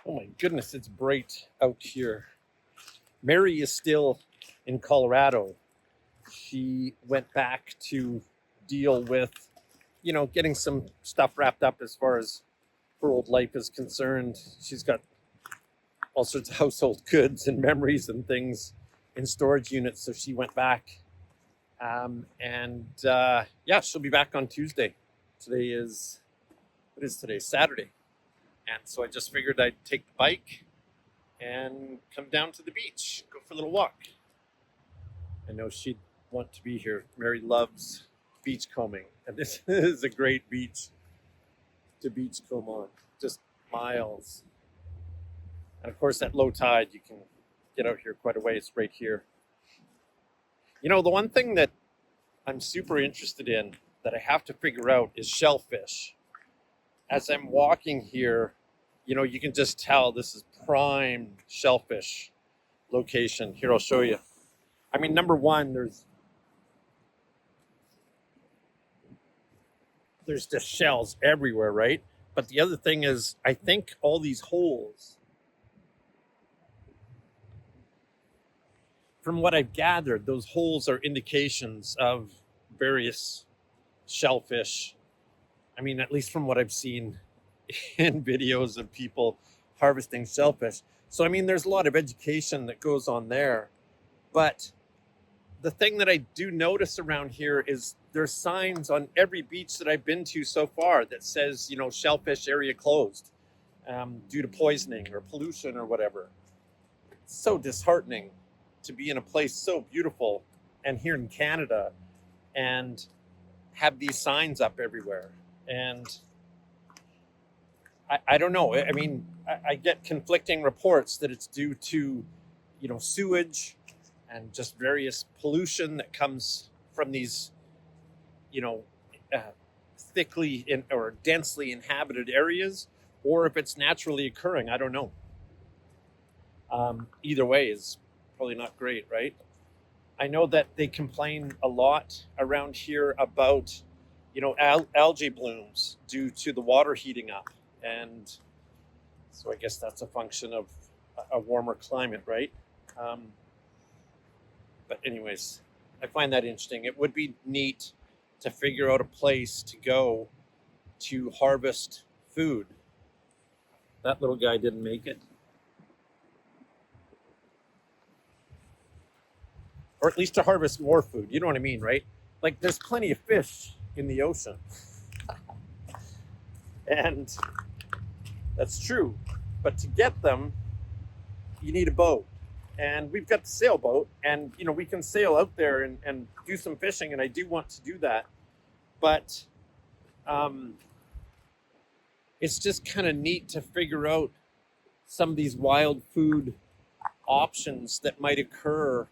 Oh my goodness, it's bright out here. Mary is still in Colorado. She went back to deal with, getting some stuff wrapped up as far as her old life is concerned. She's got all sorts of household goods and memories and things in storage units. So she went back. Yeah, she'll be back on Tuesday. What is today? Saturday. And so I just figured I'd take the bike and come down to the beach, go for a little walk. I know she'd want to be here. Mary loves beach combing, and this is a great beach to beach comb on, just miles. And of course, at low tide, you can get out here quite a ways right here. The one thing that I'm super interested in that I have to figure out is shellfish. As I'm walking here, you can just tell this is prime shellfish location. Here, I'll show you. I mean, number one, there's just shells everywhere, right? But the other thing is, I think all these holes, from what I've gathered, those holes are indications of various shellfish. I mean, at least from what I've seen in videos of people harvesting shellfish. So, I mean, there's a lot of education that goes on there. But the thing that I do notice around here is there's signs on every beach that I've been to so far that says, shellfish area closed due to poisoning or pollution or whatever. It's so disheartening to be in a place so beautiful and here in Canada and have these signs up everywhere. And I don't know. I mean, I get conflicting reports that it's due to, sewage and just various pollution that comes from these, thickly or densely inhabited areas, or if it's naturally occurring. I don't know. Either way is probably not great, right? I know that they complain a lot around here about, algae blooms due to the water heating up. And so I guess that's a function of a warmer climate, right? But anyways, I find that interesting. It would be neat to figure out a place to go to harvest food. That little guy didn't make it. Or at least to harvest more food. You know what I mean, right? Like, there's plenty of fish in the ocean. And that's true. But to get them, you need a boat. And we've got the sailboat, and we can sail out there and do some fishing, and I do want to do that. But it's just kind of neat to figure out some of these wild food options that might occur,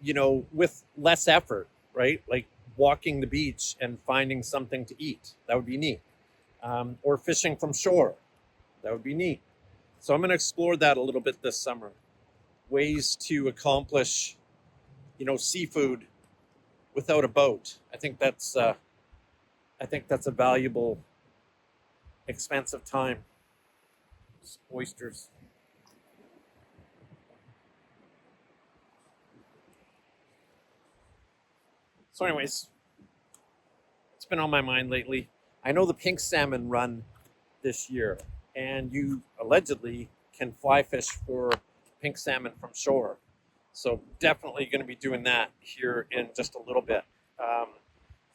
with less effort, right? Like walking the beach and finding something to eat. That would be neat. Or fishing from shore. That would be neat. So I'm going to explore that a little bit this summer. Ways to accomplish, seafood without a boat. I think that's a valuable, expensive time. Just oysters. So anyways, it's been on my mind lately. I know the pink salmon run this year, and you allegedly can fly fish for pink salmon from shore. So definitely going to be doing that here in just a little bit.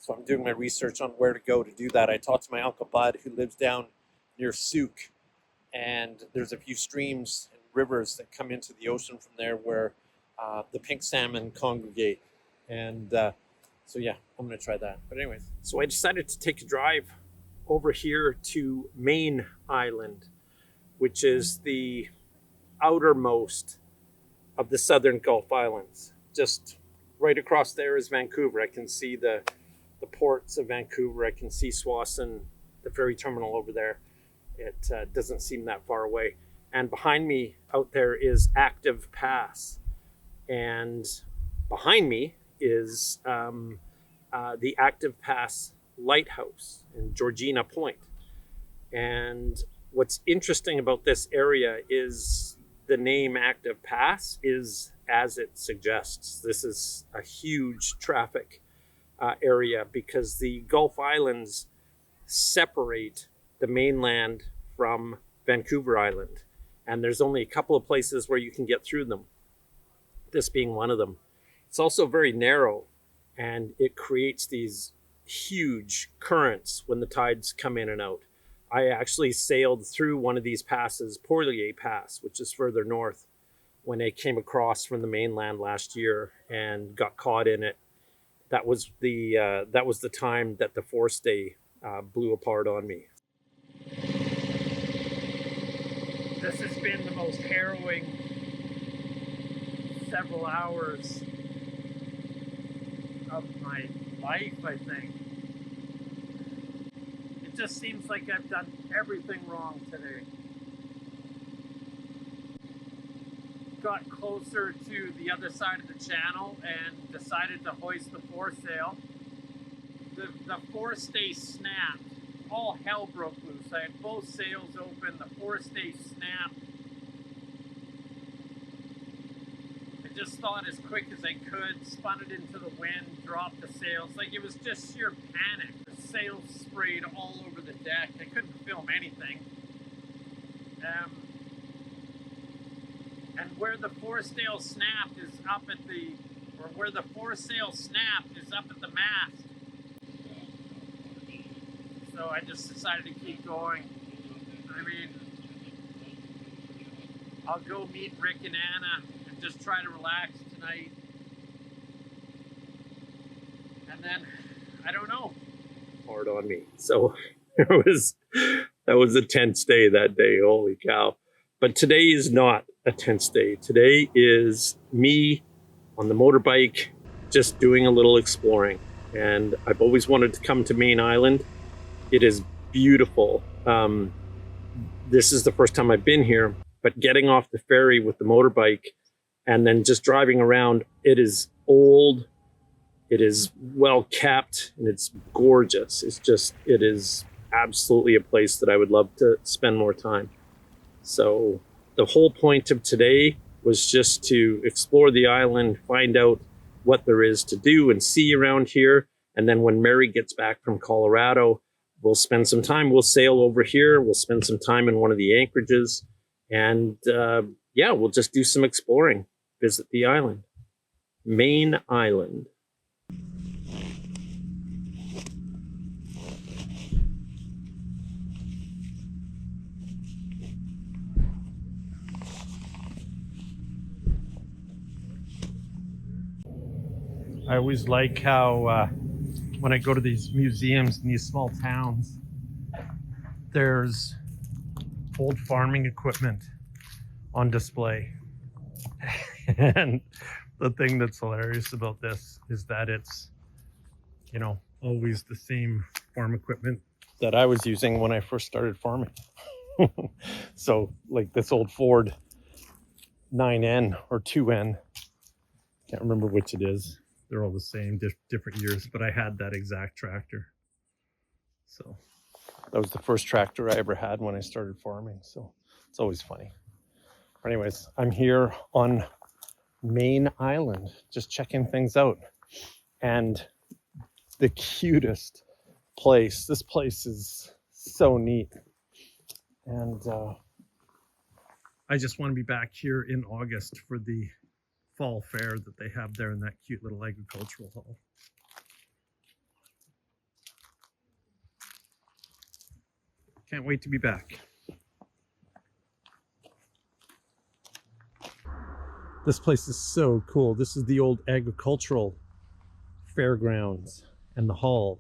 So I'm doing my research on where to go to do that. I talked to my Uncle Bud, who lives down near Souk, and there's a few streams and rivers that come into the ocean from there where the pink salmon congregate. And so yeah, I'm going to try that. But anyways, so I decided to take a drive over here to Mayne Island, which is the outermost of the southern Gulf Islands. Just right across there is Vancouver. I can see the ports of Vancouver. I can see Swassen, the ferry terminal over there. It doesn't seem that far away. And behind me out there is Active Pass. And behind me is the Active Pass Lighthouse in Georgina Point. And What's interesting about this area is the name Active Pass is as it suggests. This is a huge traffic area because the Gulf Islands separate the mainland from Vancouver Island. And there's only a couple of places where you can get through them, this being one of them. It's also very narrow, and it creates these huge currents when the tides come in and out. I actually sailed through one of these passes, Porlier Pass, which is further north, when I came across from the mainland last year and got caught in it. That was the time that the forestay blew apart on me. This has been the most harrowing several hours of my life, I think. It just seems like I've done everything wrong today. Got closer to the other side of the channel and decided to hoist the foresail. The forestay snapped. All hell broke loose. I had both sails open. The forestay snapped. I just thought as quick as I could, spun it into the wind, dropped the sails. Like, it was just sheer panic. The sails sprayed all over the deck. I couldn't film anything. And where the foresail snapped is up at the, or where the foresail snapped is up at the mast. So I just decided to keep going. I mean, I'll go meet Rick and Anna and just try to relax tonight. And then, I don't know. Hard on me. So that was a tense day that day, holy cow. But today is not a tense day. Today is me on the motorbike, just doing a little exploring. And I've always wanted to come to Mayne Island. It is beautiful. This is the first time I've been here, but getting off the ferry with the motorbike and then just driving around, it is old, it is well kept, and it's gorgeous. It is absolutely a place that I would love to spend more time. So the whole point of today was just to explore the island, find out what there is to do and see around here. And then when Mary gets back from Colorado, we'll spend some time. We'll sail over here. We'll spend some time in one of the anchorages. And yeah, we'll just do some exploring, visit the island. Mayne Island. I always like how when I go to these museums in these small towns, there's old farming equipment on display. And the thing that's hilarious about this is that it's, you know, always the same farm equipment that I was using when I first started farming. So like this old Ford 9N or 2N, can't remember which it is. They're all the same, different years, but I had that exact tractor. So that was the first tractor I ever had when I started farming. So it's always funny. Anyways, I'm here on Mayne Island, just checking things out. And the cutest place. This place is so neat. And I just want to be back here in August for the fall fair that they have there in that cute little agricultural hall. Can't wait to be back. This place is so cool. This is the old agricultural fairgrounds and the hall,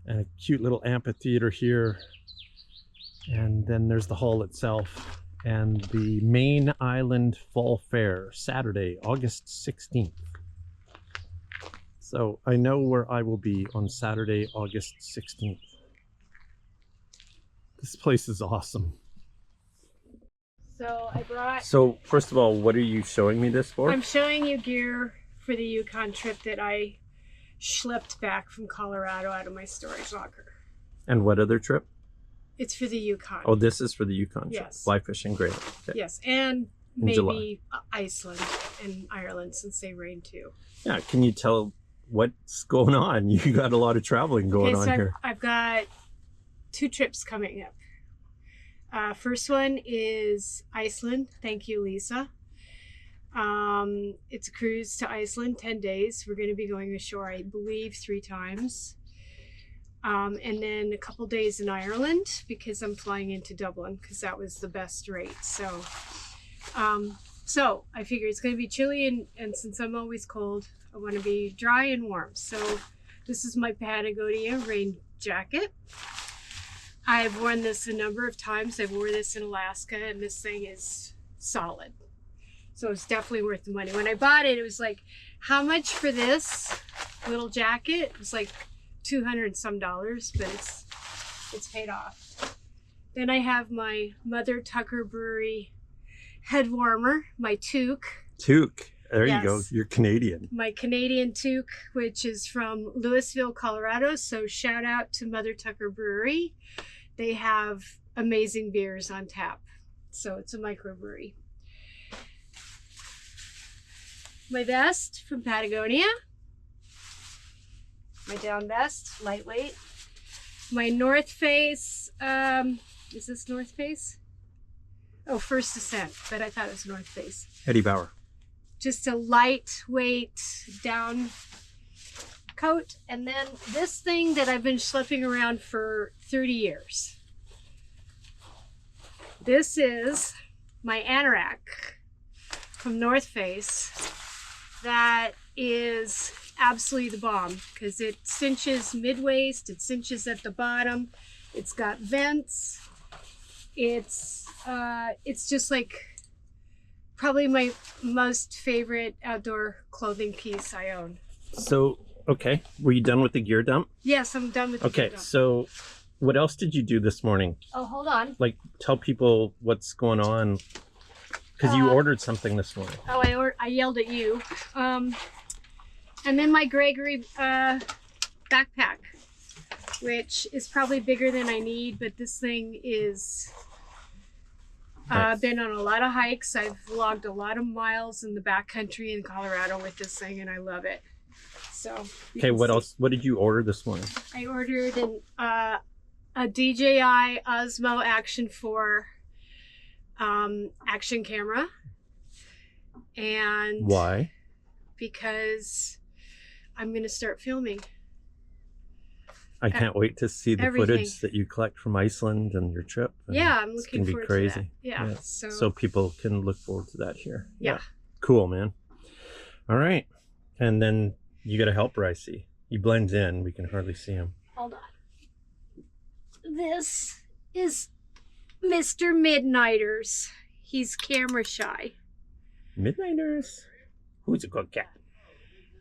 and a cute little amphitheater here. And then there's the hall itself. And the Mayne Island Fall Fair, Saturday, August 16th. So I know where I will be on Saturday, August 16th. This place is awesome. So I brought... So first of all, what are you showing me this for? I'm showing you gear for the Yukon trip that I schlepped back from Colorado out of my storage locker. And what other trip? It's for the Yukon. Oh, this is for the Yukon trip. Yes. Fly fishing, great. Okay. Yes, and In July. maybe Iceland and Ireland since they rain too. Yeah, can you tell what's going on? You got a lot of traveling going on here. I've got 2 trips coming up. First one is Iceland. Thank you, Lisa. It's a cruise to Iceland, 10 days. We're going to be going ashore, I believe, 3 times. And then a couple days in Ireland because I'm flying into Dublin because that was the best rate. So I figure it's going to be chilly and since I'm always cold, I want to be dry and warm. So this is my Patagonia rain jacket. I've worn this a number of times. I wore this in Alaska and this thing is solid. So it's definitely worth the money. When I bought it, it was like, how much for this little jacket? It was like $200 and some, but it's paid off. Then I have my Mother Tucker Brewery head warmer, my toque. Toque. There Yes. you go. You're Canadian. My Canadian toque, which is from Louisville, Colorado. So shout out to Mother Tucker Brewery. They have amazing beers on tap. So it's a microbrewery. My vest from Patagonia. My down vest, lightweight. My North Face, is this North Face? Oh, First Ascent, but I thought it was North Face. Eddie Bauer. Just a lightweight down coat. And then this thing that I've been schlepping around for 30 years. This is my anorak from North Face. That is absolutely the bomb because it cinches mid-waist, it cinches at the bottom, it's got vents. It's just like probably my most favorite outdoor clothing piece I own. So, okay. Were you done with the gear dump? Yes, I'm done with the Okay, gear dump. so what else did you do this morning? Oh, hold on. Like, tell people what's going on. Because you ordered something this morning. Oh, I yelled at you. And then my Gregory backpack, which is probably bigger than I need, but this thing is... Nice. Been on a lot of hikes. I've logged a lot of miles in the backcountry in Colorado with this thing, and I love it. So. Okay, what else? What did you order this morning? I ordered a DJI Osmo Action 4 action camera. And Why? because I'm going to start filming. I can't wait to see the everything. footage that you collect from Iceland and your trip. And Yeah, I'm it's looking gonna be forward crazy. to that. Yeah. Yeah. So, So people can look forward to that here. Yeah. Cool, man. All right. And then you got a helper, I see. He blends in. We can hardly see him. hold on. This is Mr. Midnighters. He's camera shy. Midnighters? Who's a good cat?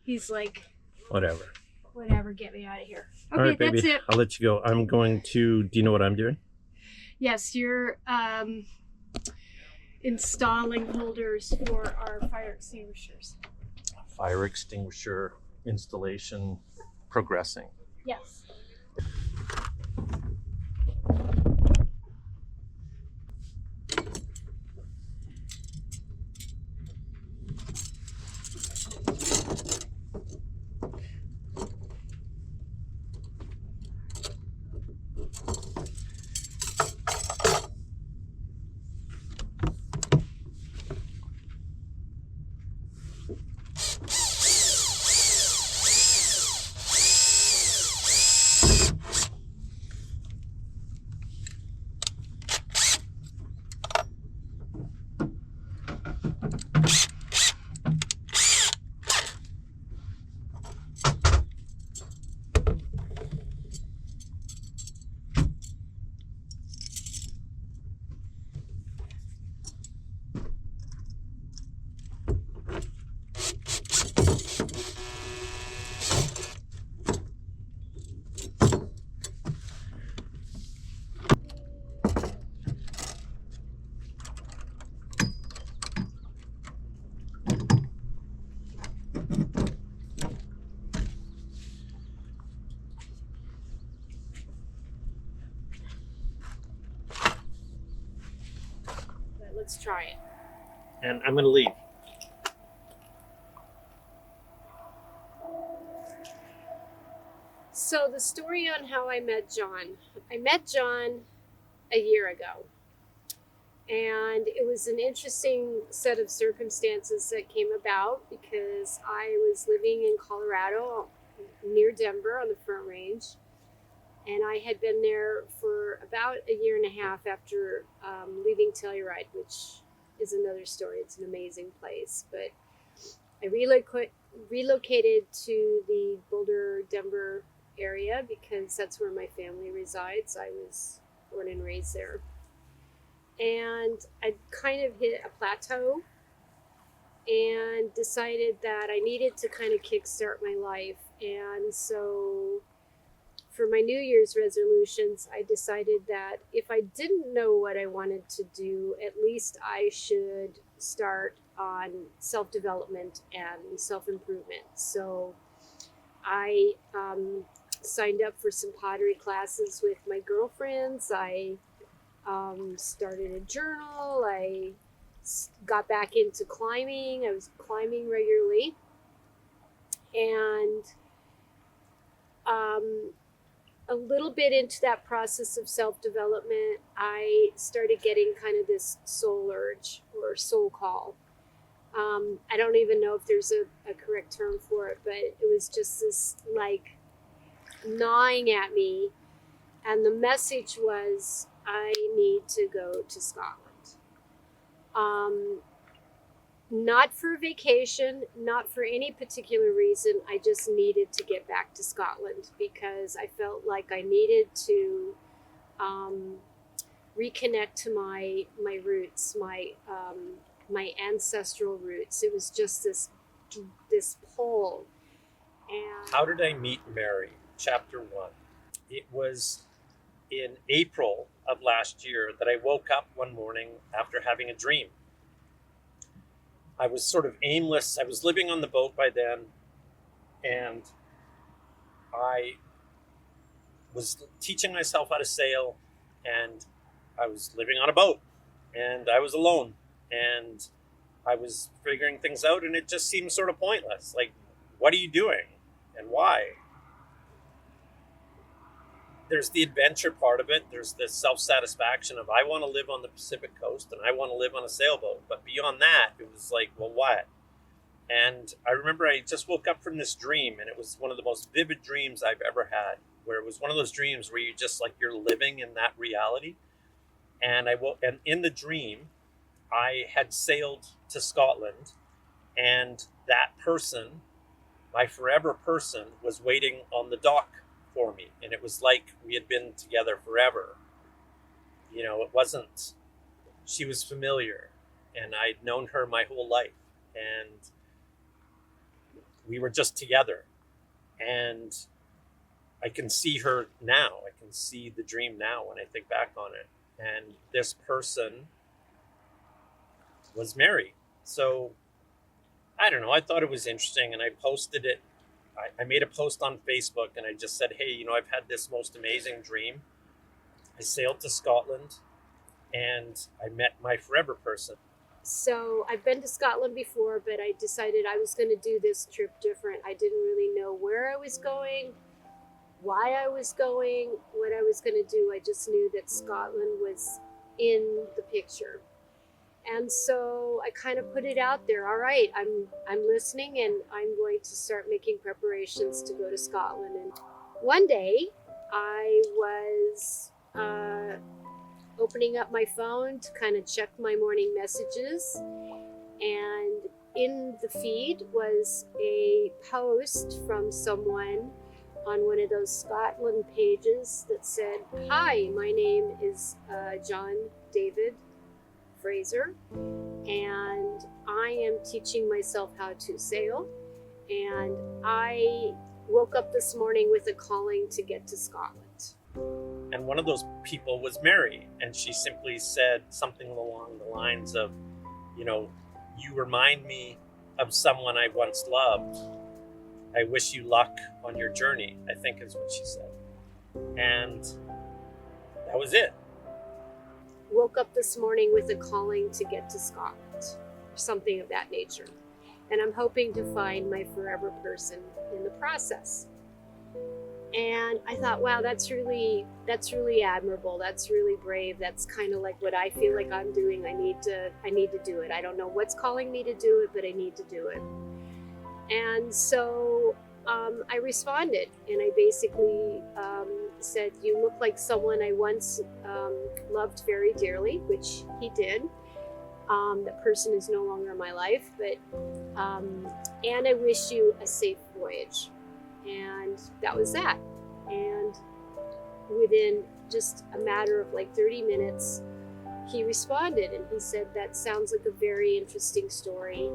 He's like, Whatever. whatever, get me out of here. Okay, All right, baby. that's it. I'll let you go. I'm going to... Do you know what I'm doing? Yes, you're installing holders for our fire extinguishers. Fire extinguisher installation progressing. Yes. let's try it. And I'm going to leave. So the story on how I met John. I met John a year ago. And it was an interesting set of circumstances that came about because I was living in Colorado near Denver on the Front Range. And I had been there for about a year and a half after leaving Telluride, which is another story. It's an amazing place. But I relocated to the Boulder, Denver area because that's where my family resides. I was born and raised there. And I kind of hit a plateau and decided that I needed to kind of kickstart my life. And so for my New Year's resolutions, I decided that if I didn't know what I wanted to do, at least I should start on self-development and self-improvement. So I signed up for some pottery classes with my girlfriends. I started a journal. I got back into climbing. I was climbing regularly. And a little bit into that process of self-development, I started getting kind of this soul urge or soul call. I don't even know if there's a correct term for it, but it was just this like gnawing at me. And the message was, I need to go to Scotland. Not for vacation, not for any particular reason. I just needed to get back to Scotland because I felt like I needed to reconnect to my roots, my ancestral roots. It was just this pull. And How did I meet Mary? Chapter 1. It was in April of last year that I woke up one morning after having a dream. I was sort of aimless. I was living on the boat by then, and I was teaching myself how to sail, and I was living on a boat, and I was alone, and I was figuring things out, and it just seemed sort of pointless. Like, what are you doing, and why? There's the adventure part of it. There's the self-satisfaction of I want to live on the Pacific coast and I want to live on a sailboat. But beyond that, it was like, well, what? And I remember I just woke up from this dream, and it was one of the most vivid dreams I've ever had, where it was one of those dreams where you just like you're living in that reality. And and in the dream, I had sailed to Scotland, and that person, my forever person, was waiting on the dock for me, and it was like we had been together forever. You know, it wasn't, she was familiar, and I'd known her my whole life, and we were just together. And I can see her now. I can see the dream now when I think back on it. And this person was Mary. So I don't know, I thought it was interesting, and I posted it. I made a post on Facebook, and I just said, hey, I've had this most amazing dream. I sailed to Scotland, and I met my forever person. So I've been to Scotland before, but I decided I was going to do this trip different. I didn't really know where I was going, why I was going, what I was going to do. I just knew that Scotland was in the picture. And so I kind of put it out there. All right, I'm listening, and I'm going to start making preparations to go to Scotland. And one day I was opening up my phone to kind of check my morning messages, and in the feed was a post from someone on one of those Scotland pages that said, hi, my name is John David Fraser, and I am teaching myself how to sail, and I woke up this morning with a calling to get to Scotland. And one of those people was Mary, and she simply said something along the lines of, you remind me of someone I once loved. I wish you luck on your journey, I think is what she said. And that was it. woke up this morning with a calling to get to Scotland, something of that nature. And I'm hoping to find my forever person in the process. And I thought, wow, that's really admirable. That's really brave. That's kind of like what I feel like I'm doing. I need to do it. I don't know what's calling me to do it, but I need to do it. And so I responded, and I basically said, you look like someone I once loved very dearly, which he did. That person is no longer in my life, but and I wish you a safe voyage. And that was that. And within just a matter of like 30 minutes, he responded, and he said, that sounds like a very interesting story,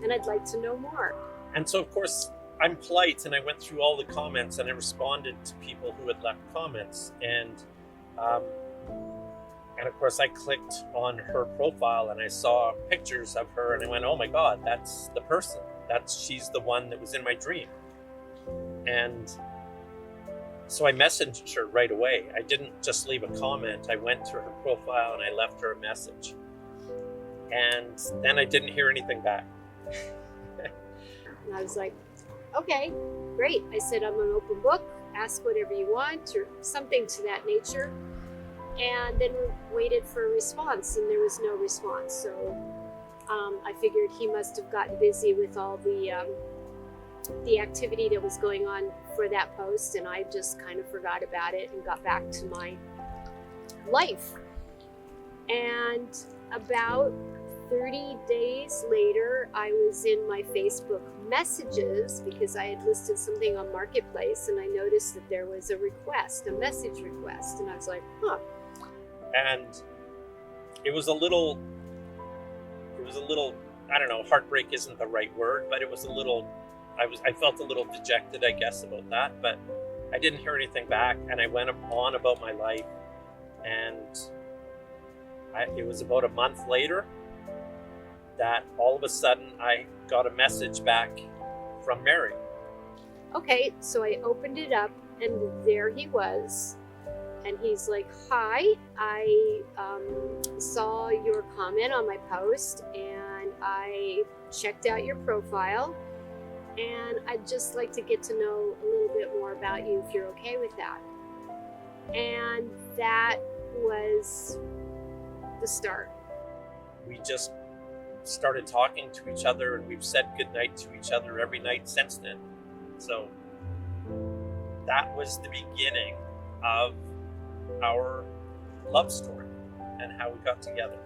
and I'd like to know more. And so, of course, I'm polite, and I went through all the comments, and I responded to people who had left comments. And of course, I clicked on her profile, and I saw pictures of her, and I went, oh my God, that's the person. She's the one that was in my dream. And so I messaged her right away. I didn't just leave a comment. I went to her profile and I left her a message. And then I didn't hear anything back. And I was like, okay, great. I said, I'm an open book. Ask whatever you want, or something to that nature. And then we waited for a response, and there was no response. So I figured he must have gotten busy with all the activity that was going on for that post, and I just kind of forgot about it and got back to my life. And about 30 days later, I was in my Facebook messages because I had listed something on Marketplace, and I noticed that there was a message request, and I was like, huh. And it was a little, I don't know, heartbreak isn't the right word, but it was a little, I felt a little dejected, I guess, about that, but I didn't hear anything back, and I went on about my life. And it was about a month later that all of a sudden I got a message back from Mary. Okay, so I opened it up, and there he was. And he's like, hi, I saw your comment on my post, and I checked out your profile, and I'd just like to get to know a little bit more about you if you're okay with that. And that was the start. We just started talking to each other, and we've said goodnight to each other every night since then. So that was the beginning of our love story and how we got together.